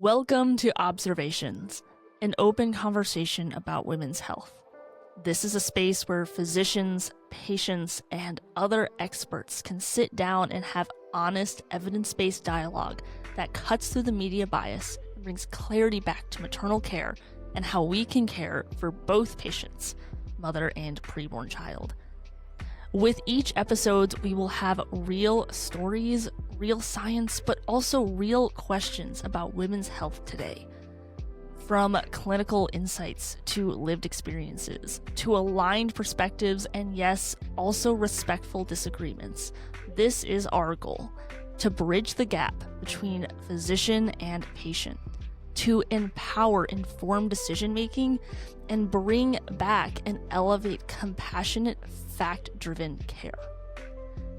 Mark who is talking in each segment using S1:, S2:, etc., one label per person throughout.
S1: Welcome to Observations, an open conversation about women's health. This is a space where physicians, patients, and other experts can sit down and have honest, evidence-based dialogue that cuts through the media bias and brings clarity back to maternal care and how we can care for both patients, mother and preborn child. With each episode, we will have real stories, real science, but also real questions about women's health today. From clinical insights to lived experiences, to aligned perspectives, and yes, also respectful disagreements. This is our goal, to bridge the gap between physician and patient, to empower informed decision-making, and bring back and elevate compassionate, fact-driven care.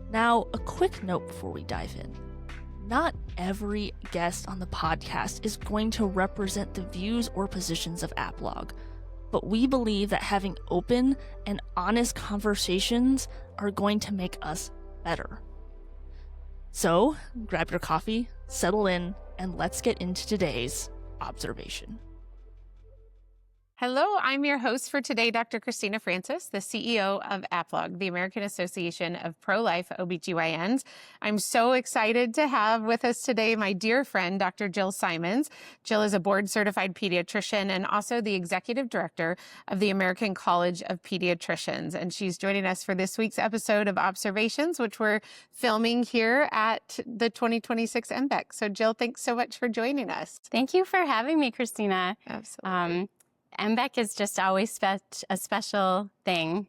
S1: Now, a quick note before we dive in. Not every guest on the podcast is going to represent the views or positions of AppLog, but we believe that having open and honest conversations are going to make us better. So, grab your coffee, settle in, and let's get into today's observation.
S2: Hello, I'm your host for today, Dr. Christina Francis, the CEO of AppLog, the American Association of Pro-Life OBGYNs. I'm so excited to have with us today my dear friend, Dr. Jill Simons. Jill is a board-certified pediatrician and also the executive director of the American College of Pediatricians. And she's joining us for this week's episode of Observations, which we're filming here at the 2026 MBEC. So Jill, thanks so much for joining us.
S3: Thank you for having me, Christina.
S2: Absolutely.
S3: MBEC is just always a special thing,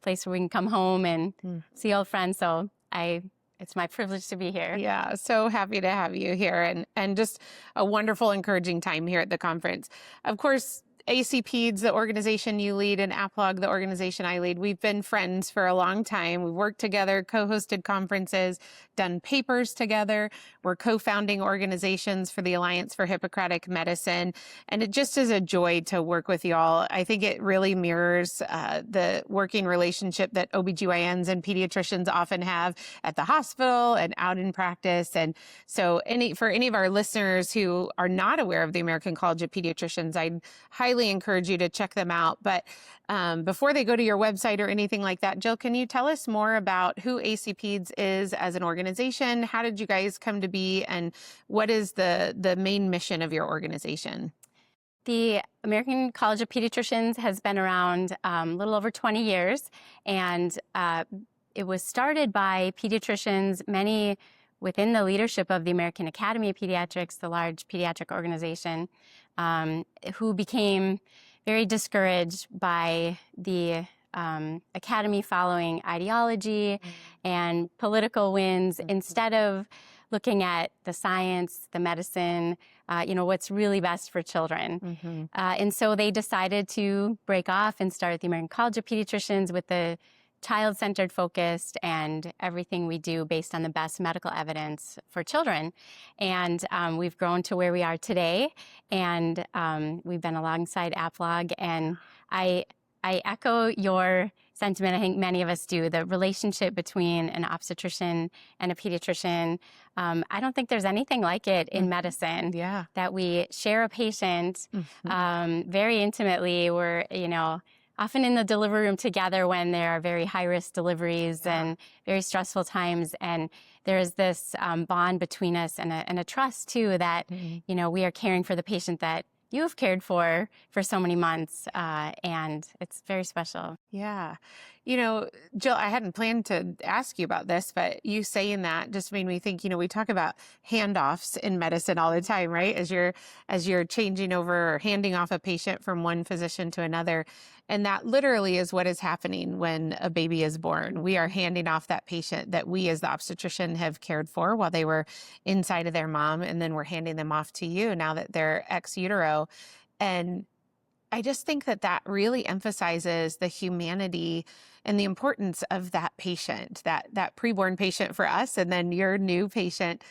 S3: place where we can come home and see old friends. So it's my privilege to be here.
S2: Yeah, so happy to have you here and just a wonderful, encouraging time here at the conference. Of course, ACPeds, the organization you lead, and AppLog, the organization I lead, we've been friends for a long time. We've worked together, co-hosted conferences, done papers together. We're co-founding organizations for the Alliance for Hippocratic Medicine. And it just is a joy to work with y'all. I think it really mirrors the working relationship that OBGYNs and pediatricians often have at the hospital and out in practice. And so for any of our listeners who are not aware of the American College of Pediatricians, I'd highly encourage you to check them out. But before they go to your website or anything like that, Jill, can you tell us more about who ACPeds is as an organization? How did you guys come to be, and what is the main mission of your organization?
S3: The American College of Pediatricians has been around a little over 20 years, and it was started by pediatricians, many within the leadership of the American Academy of Pediatrics, the large pediatric organization, who became very discouraged by the academy following ideology and political wins instead of looking at the science, the medicine, what's really best for children. And so they decided to break off and start the American College of Pediatricians with the child-centered focused and everything we do based on the best medical evidence for children. And we've grown to where we are today, and we've been alongside AppLog. And I echo your sentiment. I think many of us do. The relationship between an obstetrician and a pediatrician, I don't think there's anything like it in medicine.
S2: Yeah.
S3: That we share a patient very intimately. We're, often in the delivery room together when there are very high-risk deliveries and very stressful times. And there is this bond between us and a trust, too, that, we are caring for the patient that you have cared for so many months. And it's very special.
S2: Yeah. Jill, I hadn't planned to ask you about this, but you saying that just made me think, we talk about handoffs in medicine all the time, right? As you're changing over or handing off a patient from one physician to another. And that literally is what is happening when a baby is born. We are handing off that patient that we as the obstetrician have cared for while they were inside of their mom. And then we're handing them off to you now that they're ex utero. And I just think that really emphasizes the humanity and the importance of that patient, that preborn patient for us, and then your new patient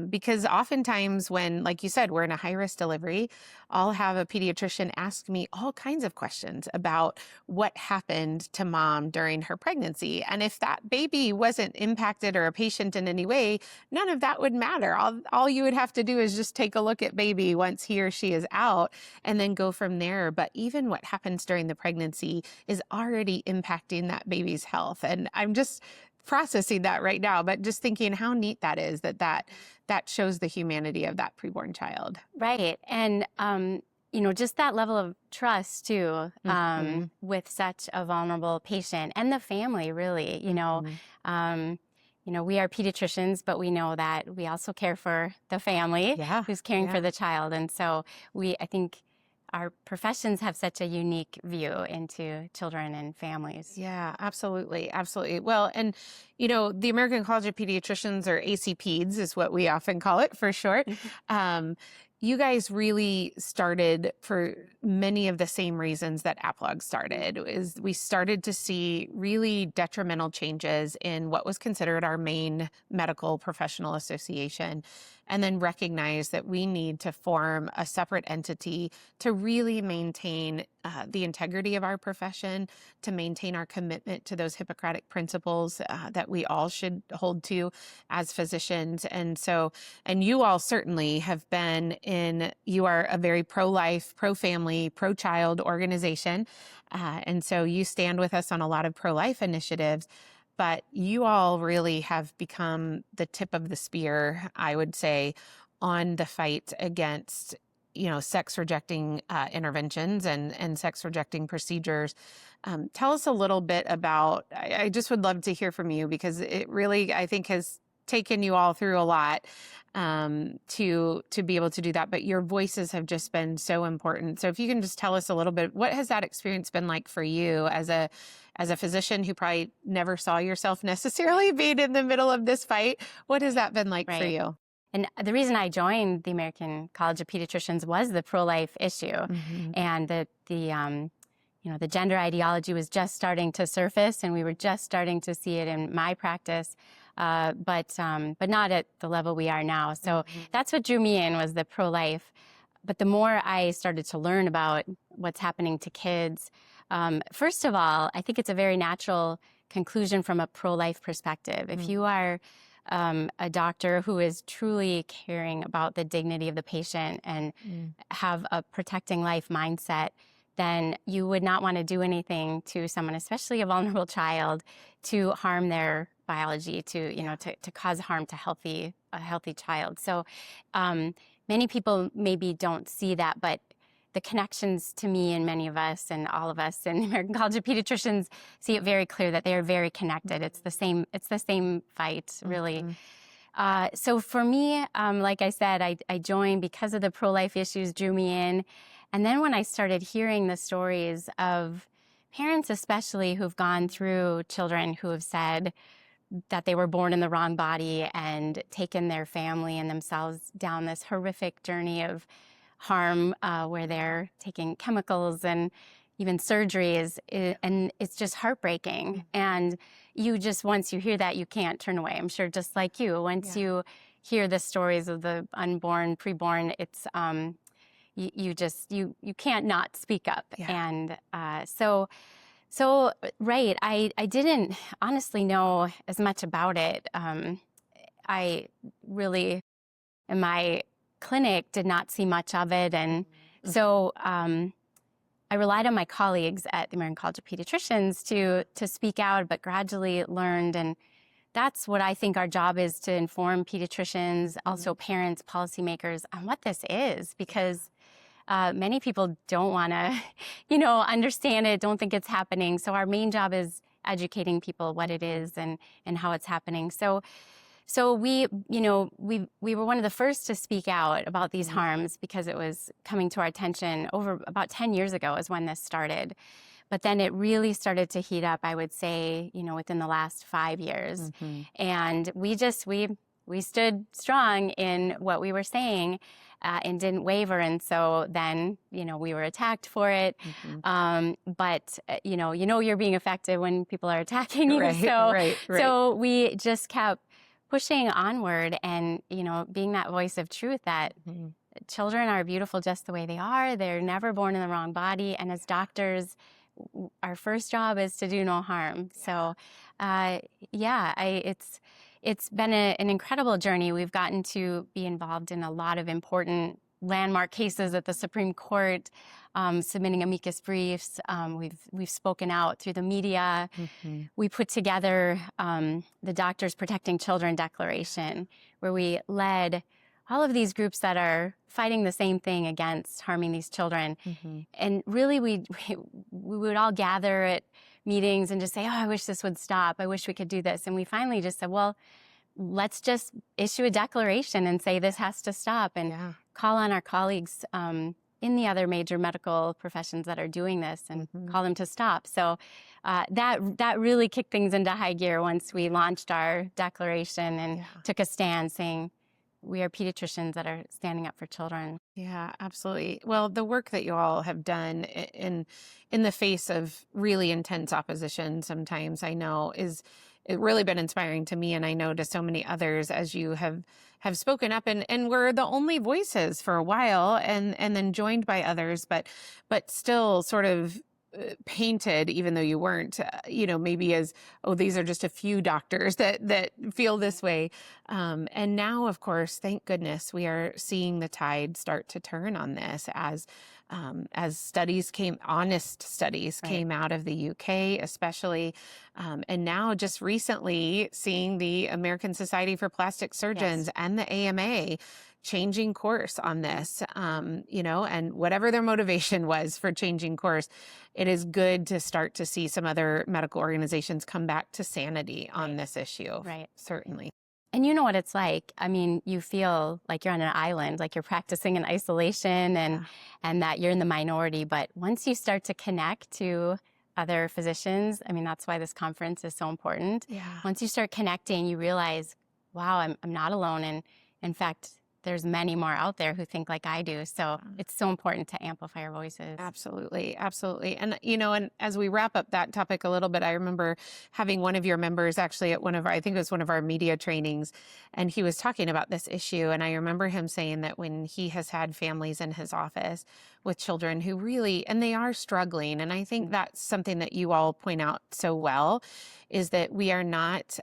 S2: Because oftentimes when, like you said, we're in a high-risk delivery, I'll have a pediatrician ask me all kinds of questions about what happened to mom during her pregnancy. And if that baby wasn't impacted or a patient in any way, none of that would matter. All you would have to do is just take a look at baby once he or she is out and then go from there. But even what happens during the pregnancy is already impacting that baby's health. And I'm just processing that right now, but just thinking how neat that is, that shows the humanity of that preborn child.
S3: Right. And, just that level of trust too, with such a vulnerable patient and the family, really, we are pediatricians, but we know that we also care for the family who's caring for the child. And so I think our professions have such a unique view into children and families.
S2: Yeah, absolutely. Absolutely. Well, and, the American College of Pediatricians, or ACPeds is what we often call it for short. You guys really started for many of the same reasons that APLOG started. Is we started to see really detrimental changes in what was considered our main medical professional association, and then recognize that we need to form a separate entity to really maintain the integrity of our profession, to maintain our commitment to those Hippocratic principles that we all should hold to as physicians. And you all certainly have been you are a very pro-life, pro-family, pro-child organization. And so you stand with us on a lot of pro-life initiatives. But you all really have become the tip of the spear, I would say, on the fight against, sex-rejecting interventions and sex-rejecting procedures. Tell us a little bit about, I just would love to hear from you, because it really, I think, has taken you all through a lot to be able to do that. But your voices have just been so important. So if you can just tell us a little bit, what has that experience been like for you as a physician who probably never saw yourself necessarily being in the middle of this fight? What has that been like for you?
S3: And the reason I joined the American College of Pediatricians was the pro-life issue, and the gender ideology was just starting to surface, and we were just starting to see it in my practice, but not at the level we are now. So that's what drew me in, was the pro-life. But the more I started to learn about what's happening to kids, first of all, I think it's a very natural conclusion from a pro-life perspective. If you are a doctor who is truly caring about the dignity of the patient and have a protecting life mindset, then you would not want to do anything to someone, especially a vulnerable child, to harm their biology, to cause harm to a healthy child. So many people maybe don't see that, but the connections to me and many of us and all of us in the American College of Pediatricians see it very clear that they are very connected. It's the same fight, really. So for me, like I said, I joined because of the pro-life issues drew me in. And then when I started hearing the stories of parents, especially, who've gone through children who have said that they were born in the wrong body and taken their family and themselves down this horrific journey of harm, where they're taking chemicals and even surgeries, and it's just heartbreaking. And once you hear that, you can't turn away. I'm sure, just like you, once you hear the stories of the unborn, preborn, it's you can't not speak up. And so right, I didn't honestly know as much about it. I really, in my clinic, did not see much of it. And so I relied on my colleagues at the American College of Pediatricians to speak out, but gradually learned. And that's what I think our job is, to inform pediatricians, also parents, policymakers, on what this is, because many people don't want to, understand it, don't think it's happening. So our main job is educating people what it is and how it's happening. So we were one of the first to speak out about these harms, because it was coming to our attention over about 10 years ago is when this started. But then it really started to heat up, I would say, within the last 5 years. And we stood strong in what we were saying and didn't waver. And so then, we were attacked for it. But, you're being affected when people are attacking you.
S2: Right,
S3: So
S2: right.
S3: So we just kept pushing onward and, being that voice of truth that children are beautiful just the way they are. They're never born in the wrong body. And as doctors, our first job is to do no harm. So, it's been an incredible journey. We've gotten to be involved in a lot of important landmark cases at the Supreme Court, submitting amicus briefs. We've spoken out through the media. We put together the Doctors Protecting Children Declaration, where we led all of these groups that are fighting the same thing against harming these children. And really, we would all gather at meetings and just say, oh, I wish this would stop. I wish we could do this. And we finally just said, well, let's just issue a declaration and say this has to stop, and call on our colleagues in the other major medical professions that are doing this and call them to stop. So that really kicked things into high gear once we launched our declaration and took a stand saying, we are pediatricians that are standing up for children.
S2: Yeah, absolutely. Well, the work that you all have done in the face of really intense opposition sometimes, I know, is it really been inspiring to me, and I know to so many others, as you have spoken up and were the only voices for a while, and then joined by others, but still sort of painted, even though you weren't, maybe as, oh, these are just a few doctors that feel this way. And now, of course, thank goodness, we are seeing the tide start to turn on this as honest studies came out of the UK, especially, and now just recently seeing the American Society for Plastic Surgeons and the AMA changing course on this, and whatever their motivation was for changing course, it is good to start to see some other medical organizations come back to sanity on this issue.
S3: Right.
S2: Certainly.
S3: And you know what it's like. I mean, you feel like you're on an island, like you're practicing in isolation and that you're in the minority. But once you start to connect to other physicians, I mean, that's why this conference is so important.
S2: Yeah.
S3: Once you start connecting, you realize, wow, I'm not alone. And in fact, there's many more out there who think like I do. So it's so important to amplify our voices.
S2: Absolutely. Absolutely. And, and as we wrap up that topic a little bit, I remember having one of your members actually at I think it was one of our media trainings, and he was talking about this issue. And I remember him saying that when he has had families in his office with children who really, and they are struggling. And I think that's something that you all point out so well, is that we are not,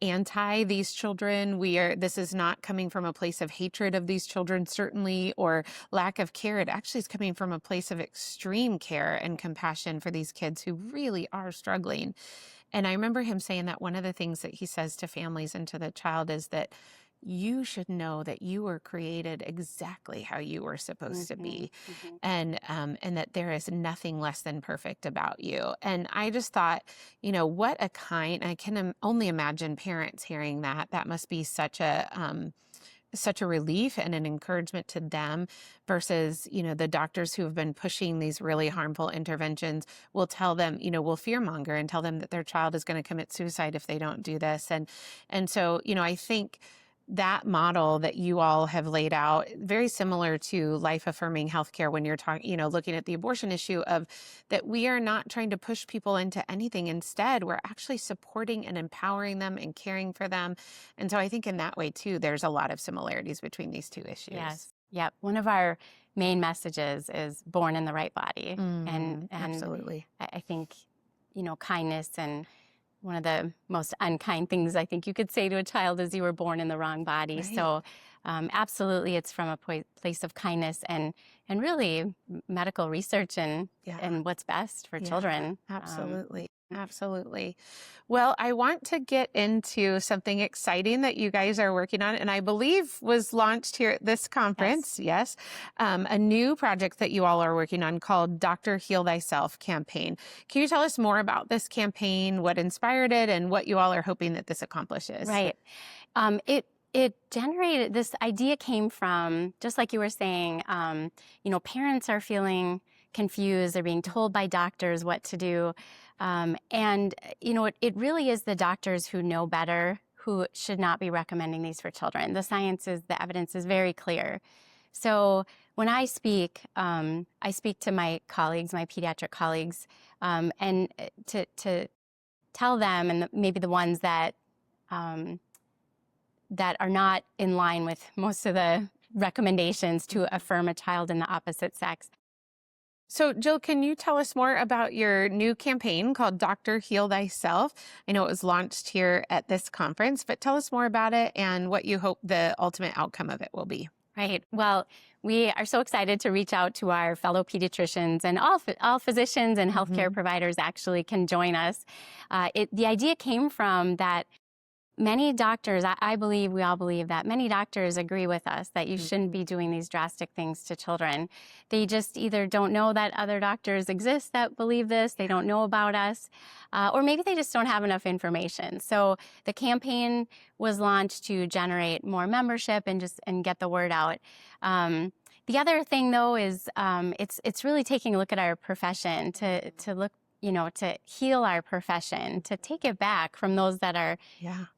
S2: anti these children. This is not coming from a place of hatred of these children, certainly, or lack of care. It actually is coming from a place of extreme care and compassion for these kids who really are struggling. And I remember him saying that one of the things that he says to families and to the child is that you should know that you were created exactly how you were supposed to be, and that there is nothing less than perfect about you. And I just thought, what a I can only imagine parents hearing that. That must be such a relief and an encouragement to them versus, the doctors who have been pushing these really harmful interventions will tell them, will fearmonger and tell them that their child is going to commit suicide if they don't do this. And so, I think that model that you all have laid out, very similar to life-affirming healthcare when you're talking, looking at the abortion issue of that we are not trying to push people into anything. Instead, we're actually supporting and empowering them and caring for them. And so I think in that way, too, there's a lot of similarities between these two issues.
S3: Yes. Yep. One of our main messages is born in the right body. And
S2: absolutely.
S3: I think, kindness, and one of the most unkind things I think you could say to a child is you were born in the wrong body. Right. So absolutely, it's from a place of kindness and really medical research and what's best for children.
S2: Absolutely. Absolutely. Well, I want to get into something exciting that you guys are working on, and I believe was launched here at this conference. Yes. A new project that you all are working on called Dr. Heal Thyself campaign. Can you tell us more about this campaign, what inspired it, and what you all are hoping that this accomplishes?
S3: Right. It generated, this idea came from, just like you were saying, parents are feeling confused. They're being told by doctors what to do. It really is the doctors who know better who should not be recommending these for children. The evidence is very clear. So when I speak to my colleagues, my pediatric colleagues, and to tell them, and maybe the ones that that are not in line with most of the recommendations to affirm a child in the opposite sex.
S2: So, Jill, can you tell us more about your new campaign called Doctor Heal Thyself? I know it was launched here at this conference, but tell us more about it and what you hope the ultimate outcome of it will be.
S3: Right. Well, we are so excited to reach out to our fellow pediatricians, and all physicians and healthcare providers actually can join us. The idea came from that many doctors, I believe, we all believe that many doctors agree with us that you shouldn't be doing these drastic things to children. They just either don't know that other doctors exist that believe this, they don't know about us, or maybe they just don't have enough information. So the campaign was launched to generate more membership and get the word out. The other thing, though, is it's really taking a look at our profession to look, to heal our profession, to take it back from those that are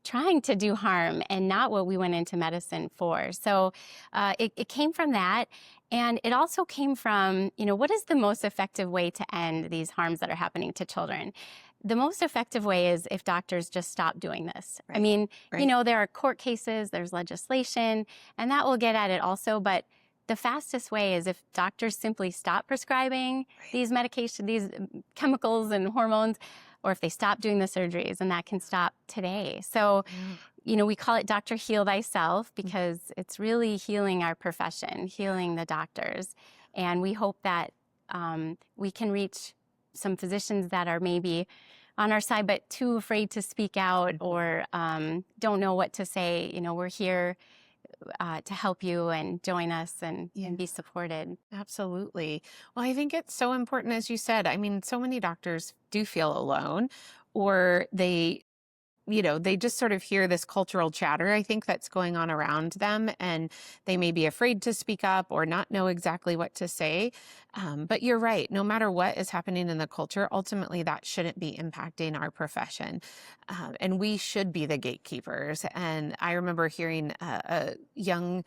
S3: trying to do harm and not what we went into medicine for. So it came from that. And it also came from, what is the most effective way to end these harms that are happening to children? The most effective way is if doctors just stop doing this. Right. I mean, there are court cases, there's legislation, and that will get at it also. But the fastest way is if doctors simply stop prescribing these medications, these chemicals and hormones, or if they stop doing the surgeries, and that can stop today. So, we call it Dr. Heal Thyself because it's really healing our profession, healing the doctors. And we hope that we can reach some physicians that are maybe on our side but too afraid to speak out or don't know what to say. We're here to help you and join us and be supported.
S2: Absolutely. Well, I think it's so important, as you said. I mean, so many doctors do feel alone, or they just sort of hear this cultural chatter, I think, that's going on around them, and they may be afraid to speak up or not know exactly what to say. But you're right. No matter what is happening in the culture, ultimately that shouldn't be impacting our profession. And we should be the gatekeepers. And I remember hearing a young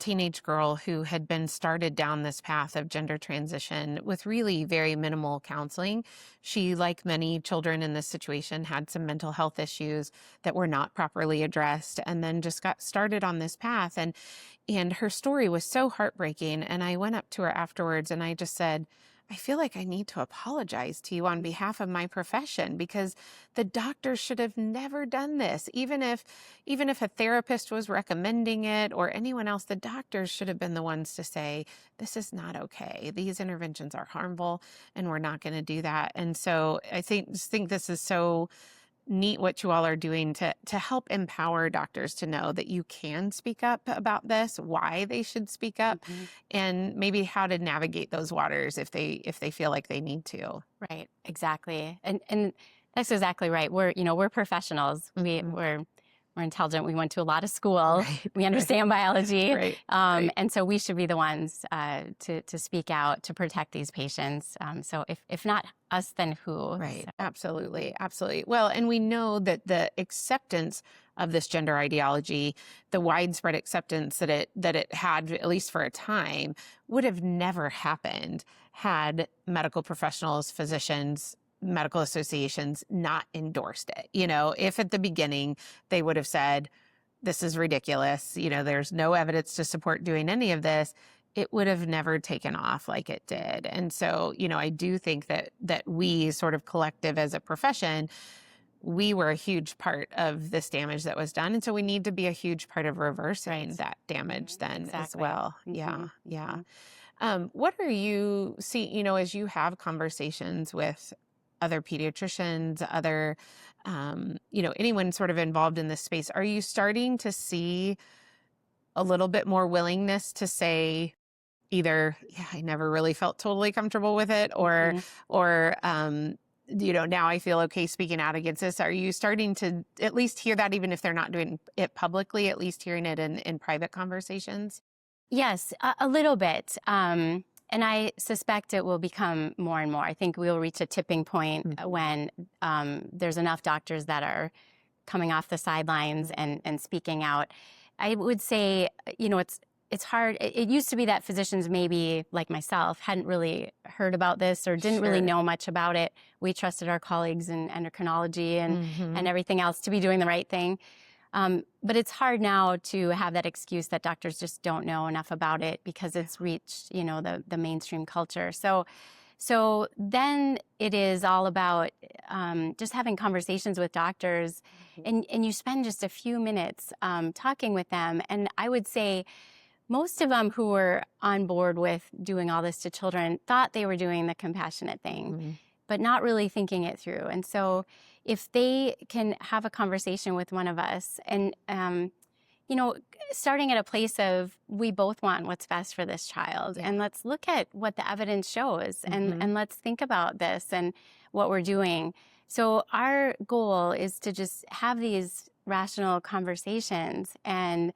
S2: teenage girl who had been started down this path of gender transition with really very minimal counseling. She, like many children in this situation, had some mental health issues that were not properly addressed, and then just got started on this path. And her story was so heartbreaking. And I went up to her afterwards and I just said, I feel like I need to apologize to you on behalf of my profession, because the doctor should have never done this. Even if a therapist was recommending it or anyone else, the doctors should have been the ones to say, this is not okay. These interventions are harmful and we're not going to do that. And so I think this is so neat what you all are doing to help empower doctors to know that you can speak up about this, why they should speak up, and maybe how to navigate those waters if they feel like they need to.
S3: Right, exactly. And that's exactly right. We're professionals. We're intelligent. We went to a lot of school. We understand biology. And so we should be the ones to speak out, to protect these patients. So if not us, then who?
S2: Right.
S3: So.
S2: Absolutely. Absolutely. Well, and we know that the acceptance of this gender ideology, the widespread acceptance that it had, at least for a time, would have never happened had medical professionals, physicians, medical associations not endorsed it. If at the beginning they would have said, this is ridiculous, there's no evidence to support doing any of this, it would have never taken off like it did. And so, I do think that we sort of collective as a profession, we were a huge part of this damage that was done. And so we need to be a huge part of reversing that damage then as well. Yeah. What are you see, as you have conversations with other pediatricians, other, anyone sort of involved in this space, are you starting to see a little bit more willingness to say either, I never really felt totally comfortable with it, or now I feel okay speaking out against this? Are you starting to at least hear that, even if they're not doing it publicly, at least hearing it in private conversations?
S3: Yes, a little bit. And I suspect it will become more and more. I think we'll reach a tipping point when there's enough doctors that are coming off the sidelines and speaking out. I would say, it's hard. It used to be that physicians, maybe like myself, hadn't really heard about this or didn't really know much about it. We trusted our colleagues in endocrinology and everything else to be doing the right thing. But it's hard now to have that excuse that doctors just don't know enough about it because it's reached, the mainstream culture. So then it is all about just having conversations with doctors, and you spend just a few minutes talking with them. And I would say most of them who were on board with doing all this to children thought they were doing the compassionate thing, but not really thinking it through. And so if they can have a conversation with one of us and, starting at a place of we both want what's best for this child, and let's look at what the evidence shows, and let's think about this and what we're doing. So our goal is to just have these rational conversations and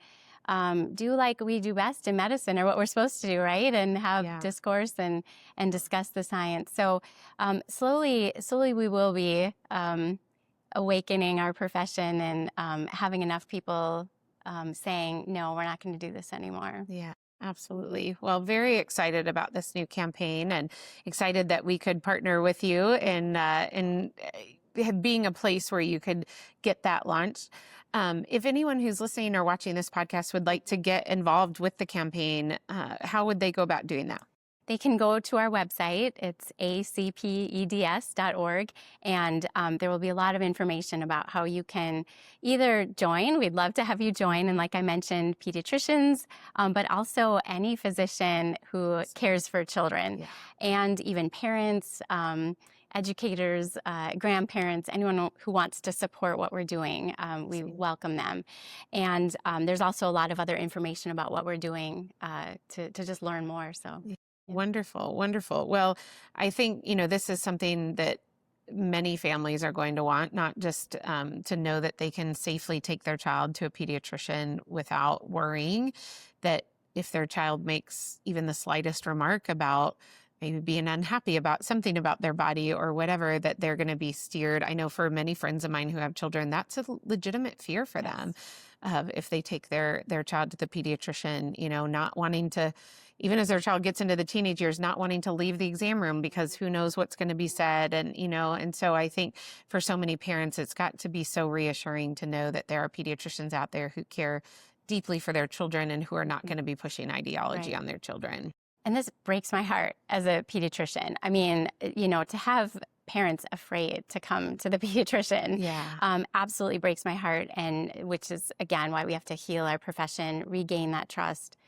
S3: do like we do best in medicine, or what we're supposed to do, right? And have discourse and discuss the science. So slowly we will be awakening our profession and having enough people saying, no, we're not going to do this anymore.
S2: Yeah. Absolutely. Well, very excited about this new campaign, and excited that we could partner with you in being a place where you could get that launched. If anyone who's listening or watching this podcast would like to get involved with the campaign, how would they go about doing that?
S3: They can go to our website. It's acpeds.org, and there will be a lot of information about how you can either join. We'd love to have you join. And like I mentioned, pediatricians, but also any physician who cares for children, and even parents, educators, grandparents, anyone who wants to support what we're doing. We welcome them. And there's also a lot of other information about what we're doing to just learn more. So.
S2: Wonderful, wonderful. Well, I think, this is something that many families are going to want, not just to know that they can safely take their child to a pediatrician without worrying that if their child makes even the slightest remark about maybe being unhappy about something about their body or whatever, that they're going to be steered. I know for many friends of mine who have children, that's a legitimate fear for them if they take their child to the pediatrician, not wanting to, even as their child gets into the teenage years, not wanting to leave the exam room because who knows what's going to be said. And so I think for so many parents, it's got to be so reassuring to know that there are pediatricians out there who care deeply for their children and who are not going to be pushing ideology on their children.
S3: And this breaks my heart as a pediatrician. I mean, to have parents afraid to come to the pediatrician absolutely breaks my heart, and which is, again, why we have to heal our profession, regain that trust.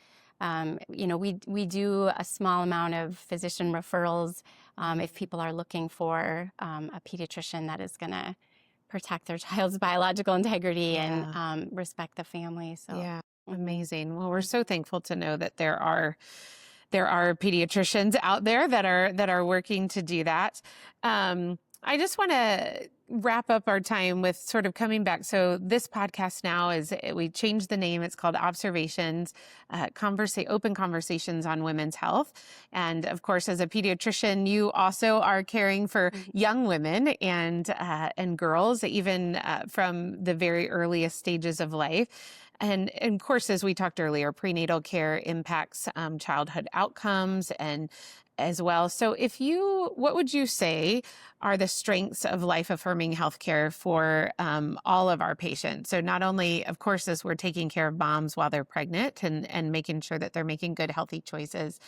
S3: We do a small amount of physician referrals if people are looking for a pediatrician that is going to protect their child's biological integrity and respect the family. So
S2: amazing. Well, we're so thankful to know that there are pediatricians out there that are working to do that. I just want to wrap up our time with sort of coming back. So this podcast now we changed the name. It's called Observations, Open Conversations on Women's Health. And of course, as a pediatrician, you also are caring for young women and girls, even from the very earliest stages of life. And of course, as we talked earlier, prenatal care impacts childhood outcomes and as well. So what would you say are the strengths of life-affirming healthcare for all of our patients? So not only, of course, as we're taking care of moms while they're pregnant and making sure that they're making good, healthy choices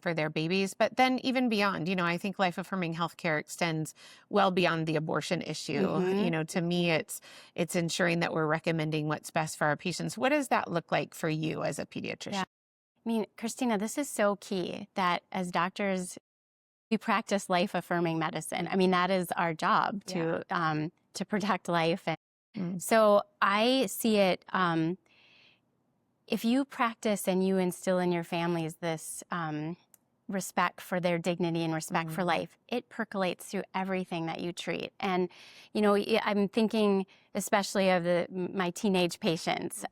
S2: for their babies, but then even beyond, I think life-affirming healthcare extends well beyond the abortion issue. To me, it's ensuring that we're recommending what's best for our patients. What does that look like for you as a pediatrician?
S3: Yeah. I mean, Christina, this is so key that as doctors, we practice life-affirming medicine. I mean, that is our job to protect life. And so I see it, if you practice and you instill in your families this respect for their dignity and respect for life, it percolates through everything that you treat. And, I'm thinking especially of my teenage patients.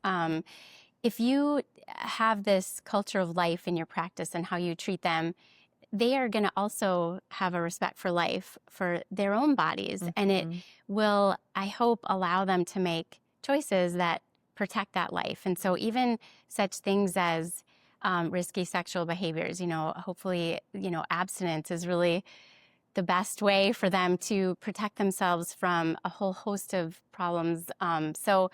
S3: If you have this culture of life in your practice and how you treat them, they are going to also have a respect for life, for their own bodies. And it will, I hope, allow them to make choices that protect that life. And so even such things as risky sexual behaviors, hopefully, abstinence is really the best way for them to protect themselves from a whole host of problems. So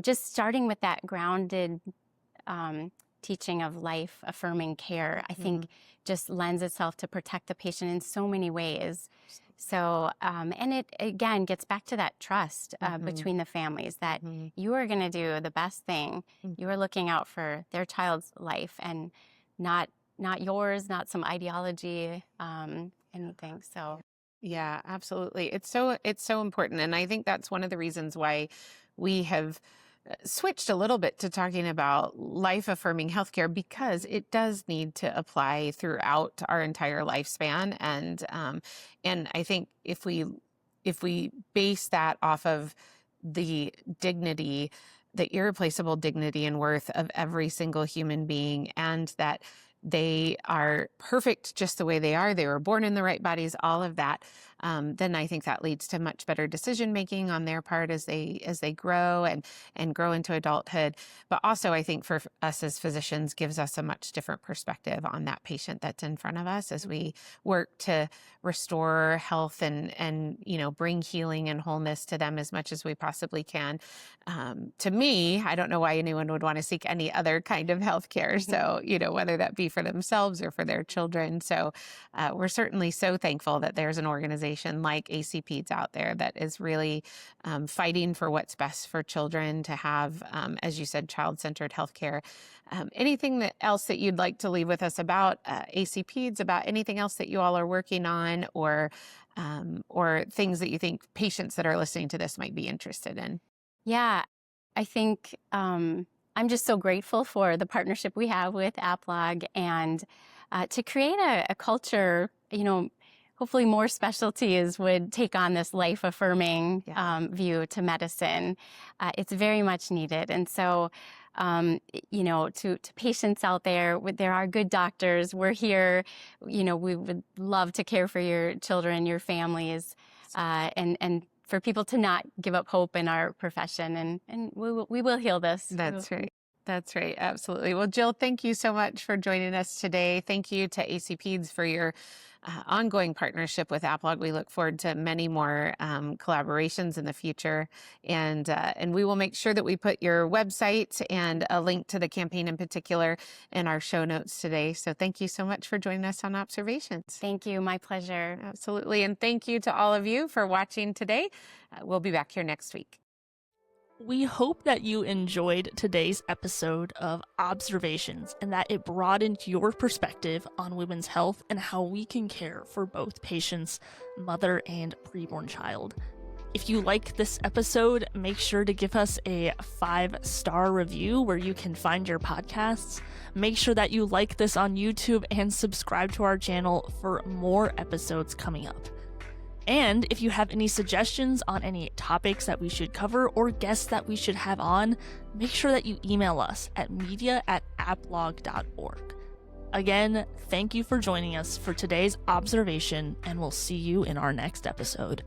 S3: just starting with that grounded teaching of life affirming care, I think just lends itself to protect the patient in so many ways. So, and it again gets back to that trust between the families that you are going to do the best thing. You are looking out for their child's life and not yours, not some ideology, anything. So,
S2: yeah, absolutely. It's so important, and I think that's one of the reasons why we have switched a little bit to talking about life affirming healthcare, because it does need to apply throughout our entire lifespan. And I think if we base that off of the dignity, the irreplaceable dignity and worth of every single human being, and that they are perfect just the way they are, they were born in the right bodies, all of that, then I think that leads to much better decision making on their part as they grow and grow into adulthood. But also I think for us as physicians gives us a much different perspective on that patient that's in front of us as we work to restore health and bring healing and wholeness to them as much as we possibly can. To me, I don't know why anyone would want to seek any other kind of health care. So, whether that be for themselves or for their children. So we're certainly so thankful that there's an organization like ACPeds out there that is really fighting for what's best for children to have, as you said, child-centered healthcare. Anything else that you'd like to leave with us about ACPeds, about anything else that you all are working on, or things that you think patients that are listening to this might be interested in?
S3: Yeah, I think I'm just so grateful for the partnership we have with APLOG and to create a culture, hopefully more specialties would take on this life-affirming view to medicine. It's very much needed. And so, to patients out there, there are good doctors. We're here. We would love to care for your children, your families, and for people to not give up hope in our profession. And we will heal this.
S2: That's right. That's right. Absolutely. Well, Jill, thank you so much for joining us today. Thank you to ACPeds for your ongoing partnership with APLOG. We look forward to many more collaborations in the future. And we will make sure that we put your website and a link to the campaign in particular in our show notes today. So thank you so much for joining us on Observations.
S3: Thank you. My pleasure.
S2: Absolutely. And thank you to all of you for watching today. We'll be back here next week.
S1: We hope that you enjoyed today's episode of Observations and that it broadened your perspective on women's health and how we can care for both patients, mother, and preborn child. If you like this episode, make sure to give us a 5-star review where you can find your podcasts. Make sure that you like this on YouTube and subscribe to our channel for more episodes coming up. And if you have any suggestions on any topics that we should cover or guests that we should have on, make sure that you email us at media@aplog.org. Again, thank you for joining us for today's observation, and we'll see you in our next episode.